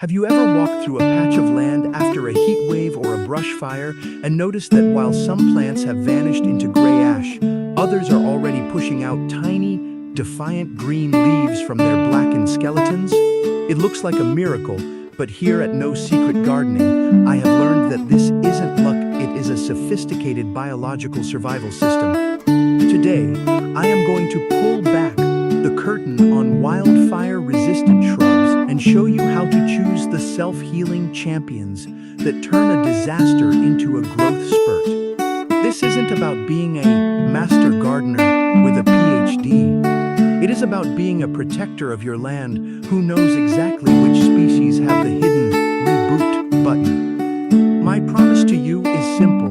Have you ever walked through a patch of land after a heat wave or a brush fire and noticed that while some plants have vanished into gray ash, others are already pushing out tiny, defiant green leaves from their blackened skeletons? It looks like a miracle, but here at No Secret Gardening, I have learned that this isn't luck, it is a sophisticated biological survival system. Today, I am going to pull back the curtain on wildfire-resistant shrubs and show you how to choose the self-healing champions that turn a disaster into a growth spurt. This isn't about being a master gardener with a PhD. It is about being a protector of your land who knows exactly which species have the hidden reboot button. My promise to you is simple.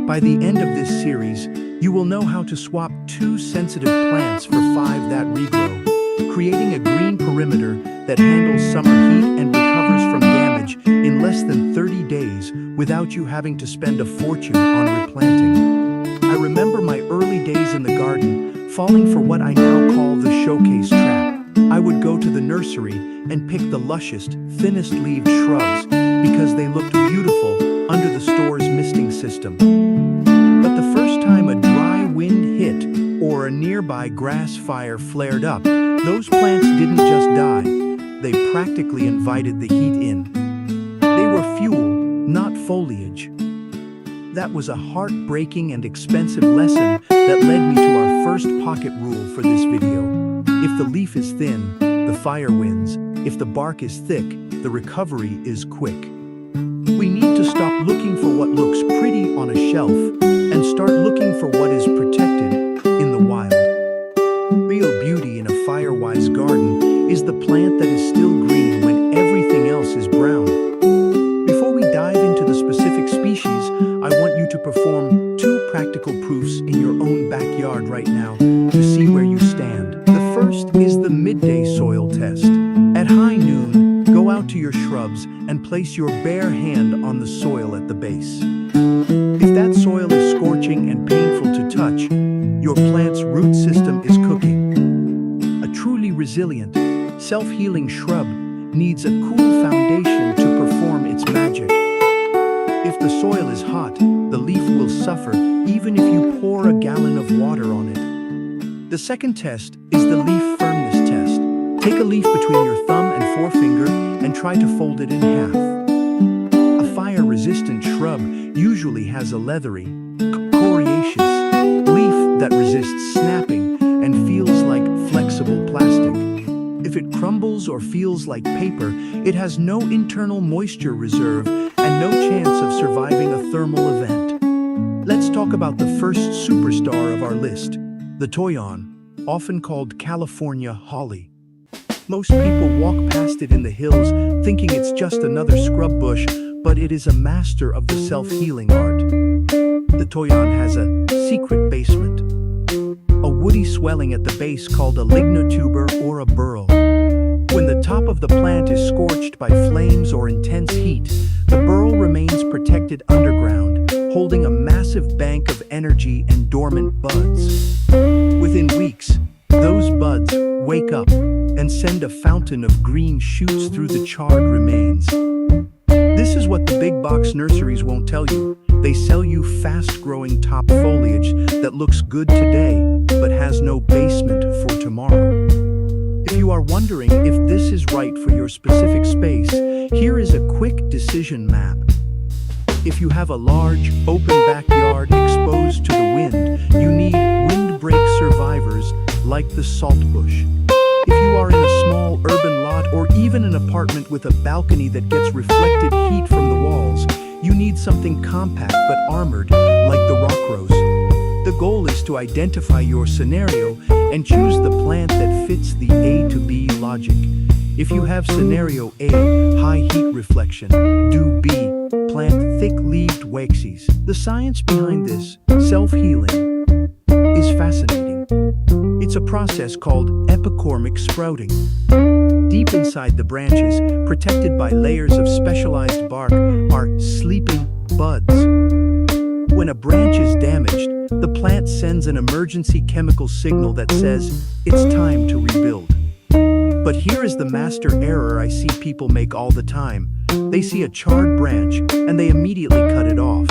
By the end of this series, you will know how to swap 2 sensitive plants for 5 that regrow, creating a green perimeter that handles summer heat and recovers from damage in less than 30 days without you having to spend a fortune on replanting. I remember my early days in the garden, falling for what I now call the showcase trap. I would go to the nursery and pick the lushest, thinnest-leaved shrubs because they looked beautiful under the store's misting system. But the first time a dry wind hit or a nearby grass fire flared up, those plants didn't just die, they practically invited the heat in. They were fuel, not foliage. That was a heartbreaking and expensive lesson that led me to our first pocket rule for this video. If the leaf is thin, the fire wins. If the bark is thick, the recovery is quick. We need to stop looking for what looks pretty on a shelf and start looking for what is protected in the wild. Real beauty in a fire-wise garden is the plant that is still green when everything else is brown. Before we dive into the specific species, I want you to perform 2 practical proofs in your own backyard right now to see where you stand. The first is the Midday Soil Test. At high noon, go out to your shrubs and place your bare hand on the soil at the base. If that soil is scorching and painful to touch, your plant's root system is cooking. A truly resilient, self-healing shrub needs a cool foundation to perform its magic. If the soil is hot, the leaf will suffer even if you pour a gallon of water on it. The second test is the Leaf Firmness Test. Take a leaf between your thumb and forefinger and try to fold it in half. A fire-resistant shrub usually has a leathery, coriaceous leaf that resists snapping and feels like flexible plastic. If it crumbles or feels like paper, it has no internal moisture reserve and no chance of surviving a thermal event. Let's talk about the first superstar of our list, the Toyon, often called California holly. Most people walk past it in the hills thinking it's just another scrub bush, but it is a master of the self-healing art. The Toyon has a secret basement, a woody swelling at the base called a lignotuber or a burl. When the top of the plant is scorched by flames or intense heat, the burl remains protected underground, holding a massive bank of energy and dormant buds. Within weeks, those buds wake up and send a fountain of green shoots through the charred remains. This is what the big box nurseries won't tell you. They sell you fast-growing top foliage that looks good today, but has no basement for tomorrow. If you are wondering if this is right for your specific space, here is a quick decision map. If you have a large, open backyard exposed to the wind, you need windbreak survivors like the saltbush. If you are in a small urban lot or even an apartment with a balcony that gets reflected heat from the walls, you need something compact but armored like the rock rose. The goal is to identify your scenario and choose the plant that fits the A to B logic. If you have scenario A, high heat reflection, do B, plant thick-leaved waxies. The science behind this, self-healing, is fascinating. It's a process called epicormic sprouting. Deep inside the branches, protected by layers of specialized bark, are sleeping buds. When a branch is damaged, the plant sends an emergency chemical signal that says it's time to rebuild. But here is the master error I see people make all the time. They see a charred branch and they immediately cut it off.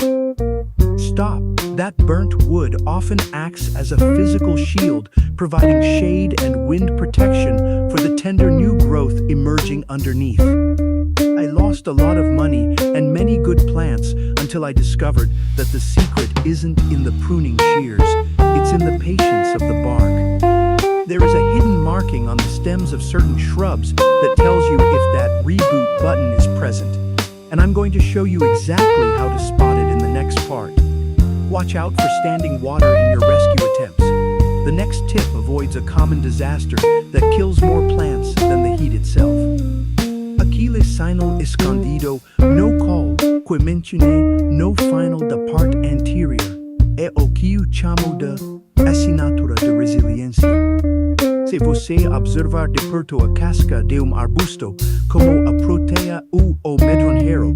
Stop. That burnt wood often acts as a physical shield, providing shade and wind protection for the tender new growth emerging underneath. I lost a lot of money and many good plants until I discovered that the secret isn't in the pruning shears, it's in the patience of the bark. There is a hidden marking on the stems of certain shrubs that tells you if that reboot button is present, and I'm going to show you exactly how to spot it in the next part. Watch out for standing water in your rescue attempts. The next tip avoids a common disaster that kills more plants than the heat itself. Aquele sinal escondido no call, que mencione no final da parte anterior, é o que eu chamo de assinatura de resiliência. Se você observar de perto a casca de arbusto, como a Protea ou o medronheiro,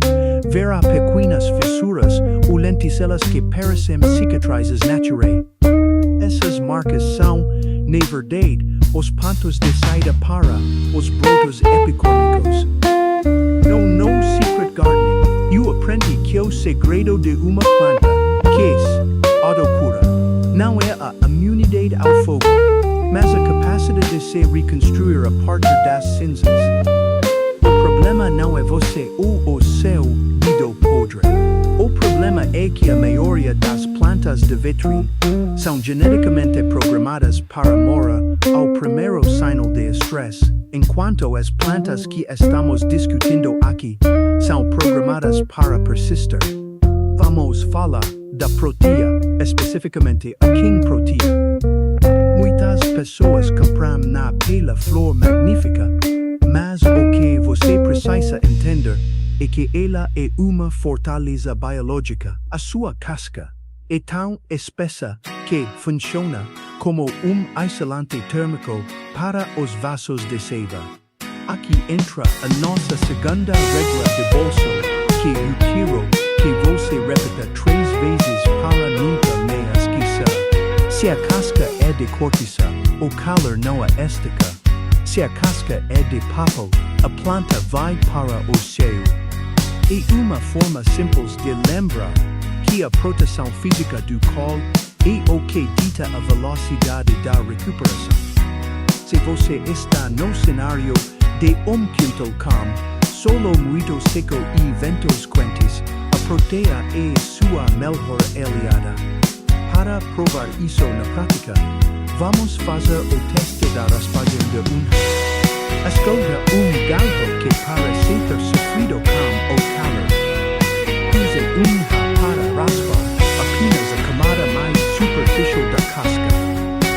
verá pequenas fissuras ou lenticelas que parecem cicatrizes naturais. Essas marcas são, na verdade, os pontos de saída para os brotos epicórmicos. No secret gardening, eu aprendi que o segredo de uma planta, que é autocura, não é a imunidade ao fogo, mas a capacidade de se reconstruir a partir das cinzas. O problema não é você ou o seu dedo podre. O problema é que a maioria das plantas de vitrine são geneticamente programadas para morar ao primeiro sinal de estresse, enquanto as plantas que estamos discutindo aqui são programadas para persistir. Vamos falar da Protea, especificamente a King Protea. Muitas pessoas compram na pela flor magnífica, mas o que você precisa entender é que ela é uma fortaleza biológica. A sua casca é tão espessa que funciona como isolante térmico para os vasos de seiva. Aqui entra a nossa segunda regra de bolso, que eu quero que você repita 3 vezes para nunca me esquecer. Se a casca é de cortiça, o calor não é estica. Se a casca é de papo, a planta vai para o céu. É uma forma simples de lembrar que a proteção física do colo é o que dita a velocidade da recuperação. Se você está no cenário de quintal com solo muito seco e ventos quentes, a Protea é sua melhor aliada. Para provar isso na prática, vamos fazer o teste da raspagem de unha. Escolha galho que parece ser sofrido com o calor. Use unha para raspar apenas a camada mais superficial da casca.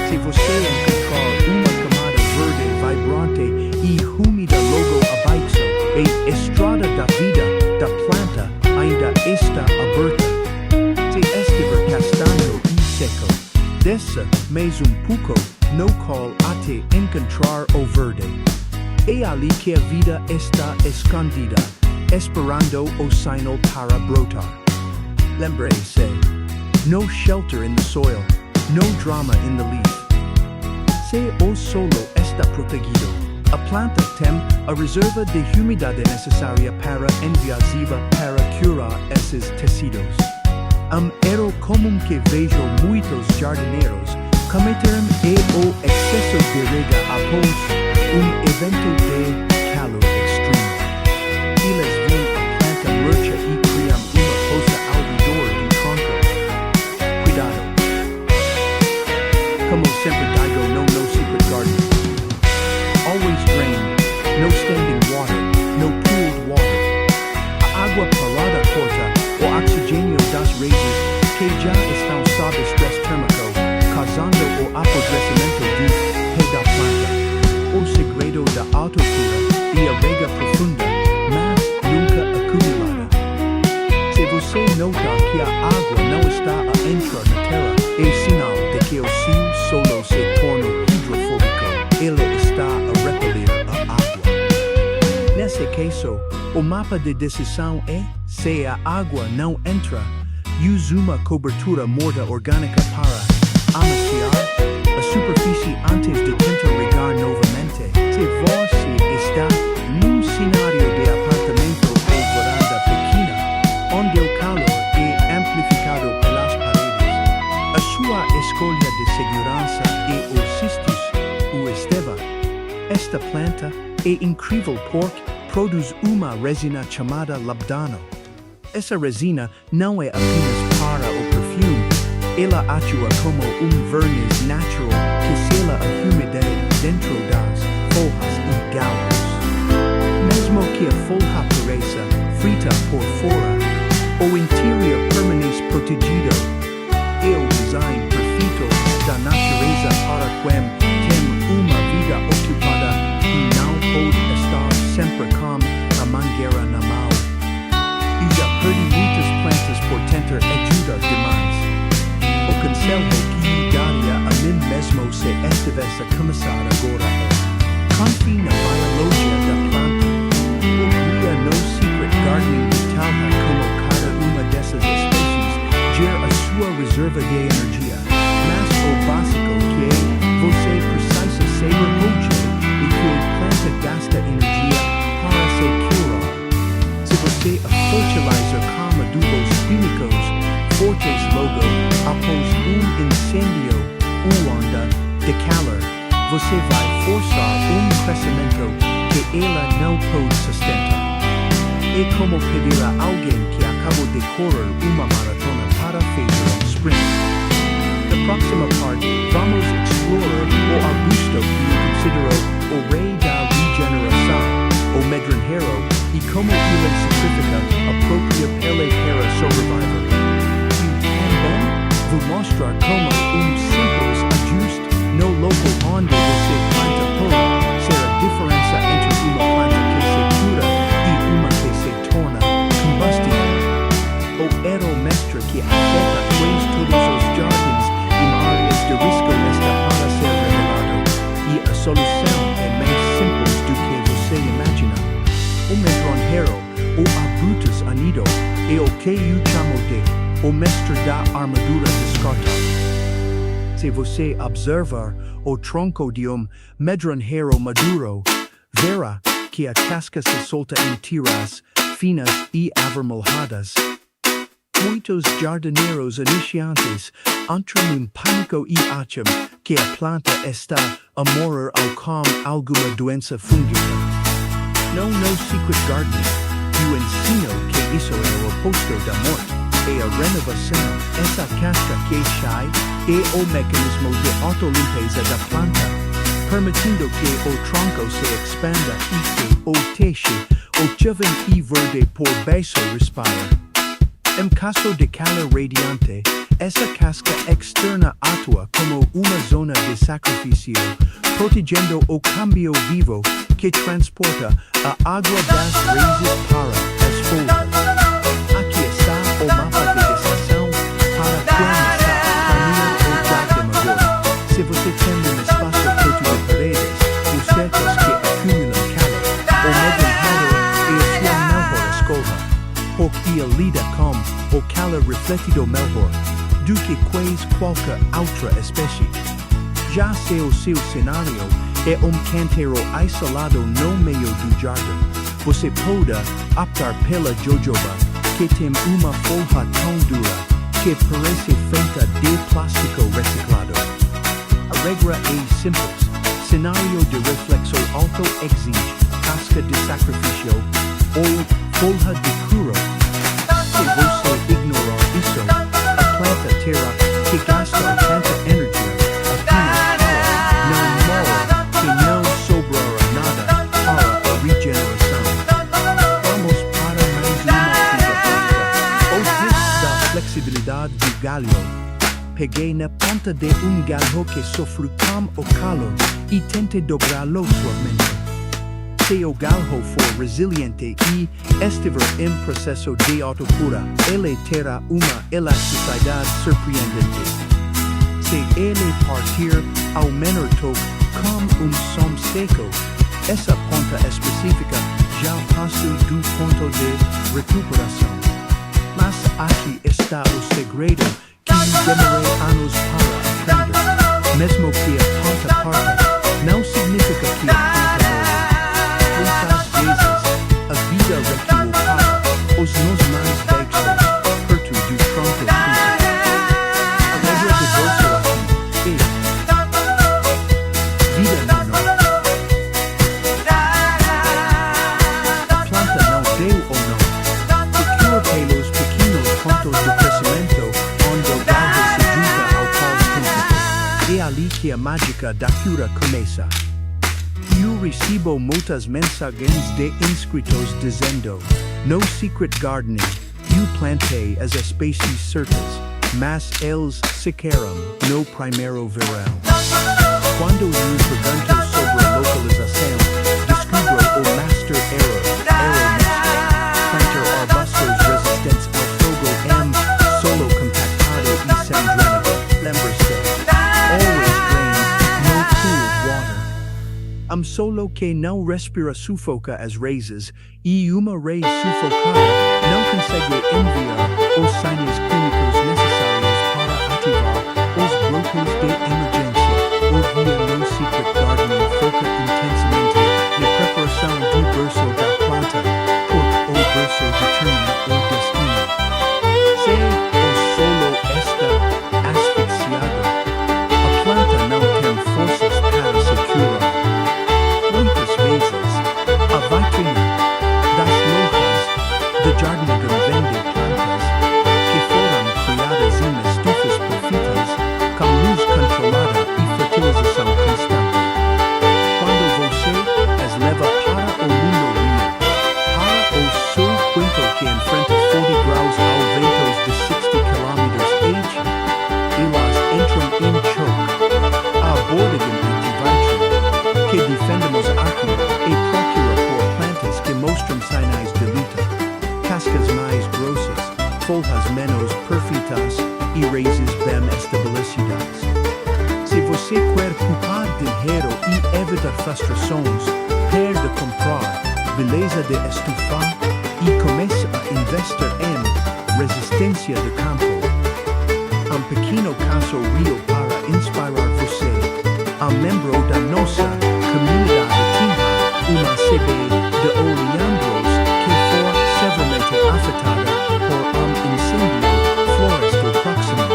Se você encontrar uma camada verde vibrante e úmida logo abaixo, a estrada da vida da planta ainda está aberta. Se estiver castanho e seco, desça mais pouco no colo até encontrar o verde. É ali que a vida está escondida, esperando o sinal para brotar. Lembre-se, no shelter in the soil, no drama in the leaf. Se o solo está protegido, a planta tem a reserva de umidade necessária para enviar para curar esses tecidos. Erro comum que vejo muitos jardineiros cometerem é o excesso de rega após evento de calor extremo. Eles veem a planta murcha e criam uma poça ao redor do tronco. Cuidado. Como sempre digo no secret garden. Always drain, no standing water, no pooled water. A água parada corta o oxigênio das raízes que já estão sob estresse térmico, causando o apodrecimento do pé da planta. O segredo da autocura é a rega profunda, mas nunca acumulada. Se você nota que a água não está a entrar na terra, é sinal de que o seu solo se torna hidrofóbico. Ele está a repelir a água. Nesse caso, o mapa de decisão é: se a água não entra, use uma cobertura morta orgânica para amaciar a superfície antes de tentar regar novamente. Se você está num cenário de apartamento ou varanda pequena, onde o calor é amplificado pelas paredes, a sua escolha de segurança é o cistus, o esteva. Esta planta é incrível porque produz uma resina chamada labdano. Essa resina não é apenas para o perfume, ela atua como verniz natural que sela a umidade dentro das folhas e galhos. Mesmo que a folha pareça frita por fora, o interior permanece protegido. É o design perfeito da natureza para quem tem uma vida ocupada e não pode estar sempre com a mangueira na mão. E já perdi muitas plantas por tentar ajudar demais. O conselho que daria a mim mesmo se estivesse a começar agora é: confie na biologia da planta. Ou cria no secret gardening de talha como cada uma dessas espécies gera a sua reserva de energia. Mas o básico que você precisa saber hoje é que a planta gasta energia para se curar. Se você a fertiliza com adubos químicos fortes logo após incêndio ou onda de calor, você vai forçar crescimento que ela não pode sustentar. É como pedir a alguém que acabou de correr uma maratona para fazer sprint. Na próxima parte, vamos explorar o arbusto que considerou o rei da regeneração, o medronheiro, e como ele sacrifica a própria pele para sobreviver. Vou mostrar como simples ajuste no local onde você planta pode ser a diferença entre uma planta que se cura e uma que se torna combustível. O aeromestre que afeta quase todos os jardins em áreas de risco está para ser revelado, e a solução é mais simples do que você imagina. O medronheiro, ou arbutus anido, é o que eu chamo de o mestre da armadura descartável. Se você observar o tronco de medronheiro maduro, verá que a casca se solta em tiras finas e avermelhadas. Muitos jardineiros iniciantes entram em pânico e acham que a planta está a morrer ou com alguma doença fúngica. No Secret Gardening, eu ensino que isso é o oposto da morte. É a renovação. Essa casca que sai é o mecanismo de autolimpeza da planta, permitindo que o tronco se expanda e que o teixe, o jovem e verde por baixo respire. Em caso de calor radiante, essa casca externa atua como uma zona de sacrifício, protegendo o câmbio vivo que transporta a água das raízes para as folhas. Aqui está o mapa de estação para quem está caminhando o jardim agora. Se você tem um espaço feito de paredes ou cercas que acumulam calor, o medronheiro é a sua melhor escolha, porque ele lida com o calor refletido melhor do que quase qualquer outra espécie. Já se o seu cenário é canteiro isolado no meio do jardim, você pode optar pela jojoba, que tem uma folha tão dura que parece feita de plástico reciclado. A regra é simples. Cenário de reflexo alto exige casca de sacrifício ou folha de cura. Se você ignorar isso, a planta terá que gastar tanta energia apenas não morre que não sobrará nada para a regeneração. Vamos para mais uma o teste da flexibilidade do galho. Peguei na ponta de galho que sofre com o calor e tentei dobrá-lo suavemente. Se o galho for resiliente e estiver em processo de autocura, ele terá uma elasticidade surpreendente. Se ele partir ao menor toque com som seco, essa ponta específica já passou do ponto de recuperação. Mas aqui está o segredo que demorei anos para aprender. Mesmo que a ponta parta, não significa que a planta vezes, a vida equivocada, os nos mais vexos, perto do pronto fruto. A regra de bolso aqui é vida não. Planta não deu ou não. Procura pelos pequenos pontos de crescimento, onde o galho se junta ao polo principal. É ali que a mágica da cura começa. Eu recibo muitas mensagens de inscritos dizendo: no secret gardening, eu plantei as espécies certas, mas eles sequeram no primeiro verão. Quando eu pergunto sobre a localização, descubro o master error mestre. Plantar arbustos resistentes ao fogo solo compactado e sem drenagem. Lembre-se, always drain, no cooled water. Solo que não respira sufoca as raízes, e uma raiz sufocada não consegue enviar os sinais químicos necessários para ativar os blocos de emergência. O guia no secret gardening foca intensamente na preparação do berço da planta, porque o berço determina o destino. Se o solo está asfixiado, a planta não tem forças para se curar. Muitas vezes, a vitrina das lojas de jardinagem vende plantas que foram criadas em estufas perfeitas, com luz controlada e fertilização constante. Quando você as leva para o mundo real, para o seu quintal que enfrenta 40 graus ao ventos de 60 km/h, elas entram em choque. A borda de anti-vitrina que defendemos aqui e procura por plantas que mostram sinais de luta, cascas mais grossas, folhas menos perfeitas e raízes bem estabelecidas. Se você quer poupar dinheiro e evitar frustrações, pare de comprar beleza de estufar e comece a investir em resistência de campo. Pequeno caso real para inspirar você. Membro da nossa comunidade tinha uma CB de oleandros que foi severamente afetada por incêndio florestal próximo.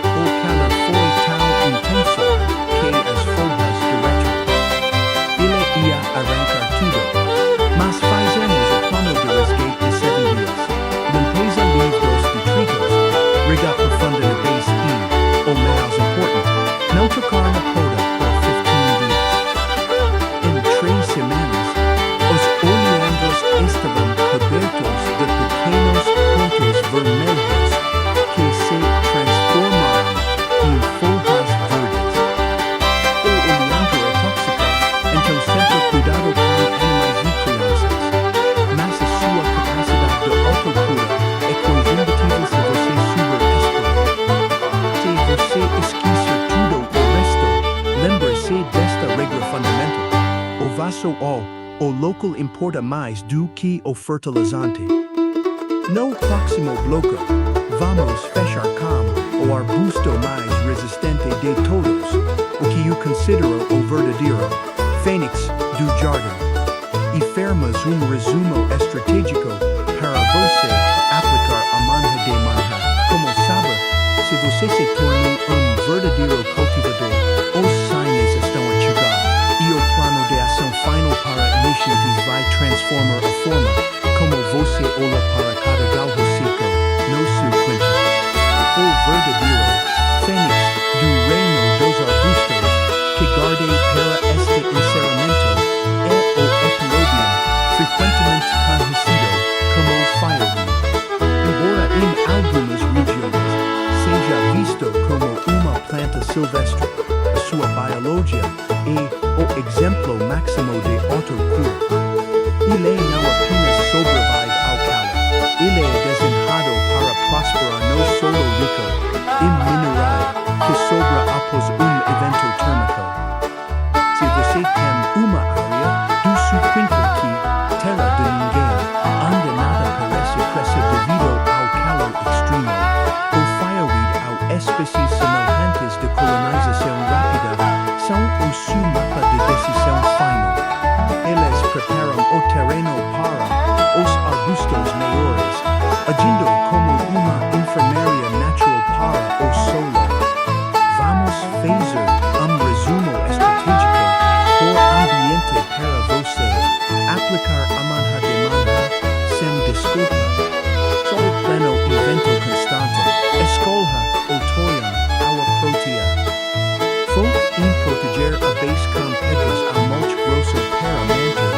O calor foi tão intenso que as folhas derreteram. Ele ia arrancar tudo, mas fazemos o plano de resgate de 7 dias. Limpeza livre dos detritos, regar profunda na base e, o mais importante, não tocar na poda por 15 dias. Em 3 semanas, os oleandros estavam cobertos de pequenos pontos vermelhos que se transformaram em folhas verdes. O oleandro é tóxico, então sempre cuidado com animais e crianças. Mas a sua capacidade de autocura é coisindativa se você subestimar. Se você esquecer tudo o resto, lembre-se desta regra fundamental. O vaso o local importa mais do que o fertilizante. No próximo bloco, vamos fechar com o arbusto mais resistente de todos, o que eu considero o verdadeiro fênix do jardim. E faremos resumo estratégico para você aplicar a manha de manha. Como sabe, se você se tornou verdadeiro cultivador, os sinais estão a chegar e o plano de ação final para iniciantes vai transformar a forma como você olha para cada galho seco no seu quintal. O verdadeiro fênix do reino dos arbustos que guardei para este encerramento é o epicormic, frequentemente conhecido como fireweed. Embora em algumas regiões seja visto como uma planta silvestre, a sua biologia é o exemplo máximo de autocura. Ele não apenas sobrevive ao calor, ele é desenhado para prosperar no solo rico e mineral que sobra após evento térmico. Se você tem uma área do seu quintal que terra de ninguém, onde nada parece crescer devido ao calor extremo, o fireweed ao espécies semelhantes de colonização rápida são o seu mapa de decisão final. Eles agindo como uma enfermeria natural para o solo. Vamos fazer resumo estratégico por ambiente para você aplicar a manha de manha sem desculpa. Sol pleno e vento constante. Escolha o Toyon ou a Protea. Foco em proteger a base com pedras a mulch grosso para manter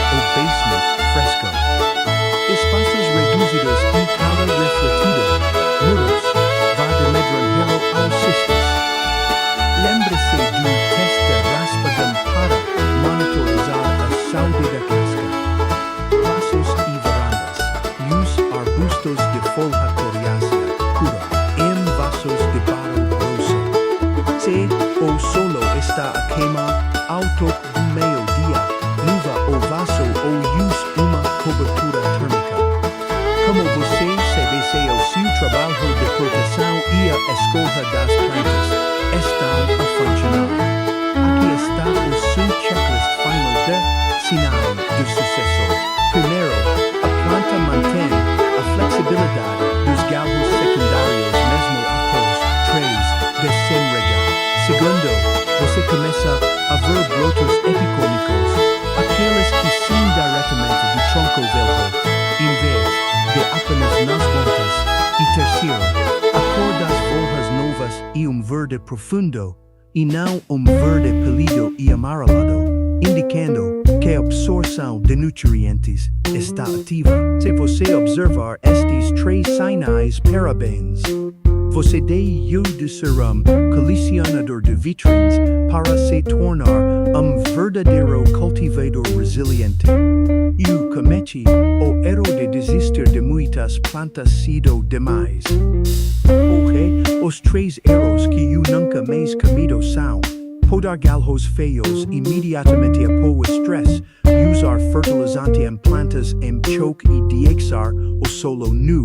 o basement fresco. Espaços reduzidos e calor refletido. Muros. Va de medronjero ao cistas. Lembre-se do teste raspagam para monitorizar a saúde da casca. Vasos e varandas. Use arbustos de folha coriácea pura em vasos de barro grosso. Se o solo está a queimar ao toque do meio-dia, muda o vaso ou use uma cobertura térmica. Como você sabe se o seu trabalho de proteção e a escolha das plantas estão a funcionar. Aqui está o seu checklist final de sinal de sucesso. Primeiro, a planta mantém a flexibilidade dos galhos secundários mesmo após 3 de sem regar. Segundo, você começa a ver brotos epicômicos, aqueles que saem diretamente do tronco velho, em vez de apenas nas pontas. E terceiro, a cor das folhas novas e verde profundo, e não verde pálido e amarelado, indicando que a absorção de nutrientes está ativa. Se você observar estes 3 sinais, parabéns! Você deixou de ser colecionador de vitrines para se tornar verdadeiro cultivador resiliente. E comete o erro de desistir de muitas plantas cedo demais. Os 3 erros que eu nunca mais cometo são: podar galhos feios imediatamente após stress, usar fertilizante em plantas em choque e deixar o solo nu.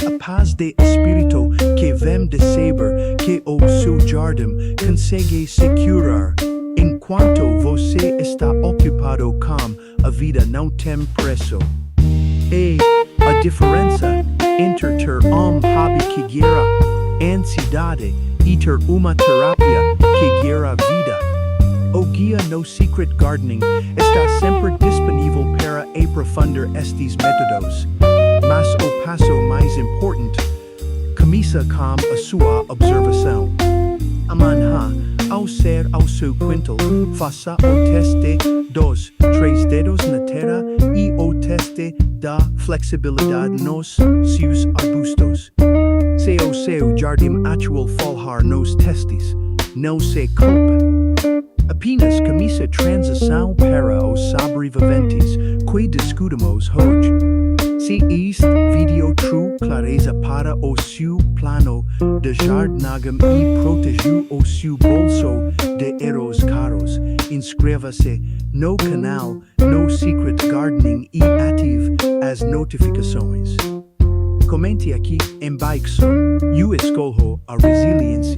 A paz de espírito que vem de saber que o seu jardim consegue securar. Enquanto você está ocupado com a vida não tem preço. E a diferença entre ter hobby que gera ansiedade e ter uma terapia que gera vida. O guia no Secret Gardening está sempre disponível para aprofundar estes métodos. Mas o passo mais importante começa com a sua observação. Amanhã, ao ser ao seu quintal, faça o teste dos 3 dedos na terra e o teste da flexibilidade nos seus arbustos. Se o seu jardim atual falhar nos testes, não se culpe. Apenas começa a transição para os sobreviventes que discutimos hoje. Se este vídeo trouxe clareza para o seu plano de jardinagem e protegeu o seu bolso de erros caros, inscreva-se no canal no Secret Gardening e ative as notificações. Comente aqui embaixo, eu escolho a resiliência,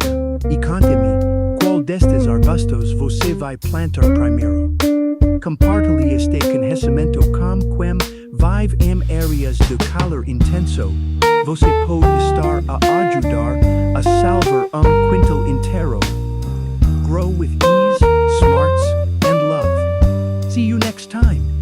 e conte-me qual destes arbustos você vai plantar primeiro. Compartilhe este conhecimento com quem vive em áreas de calor intenso. Você pode estar a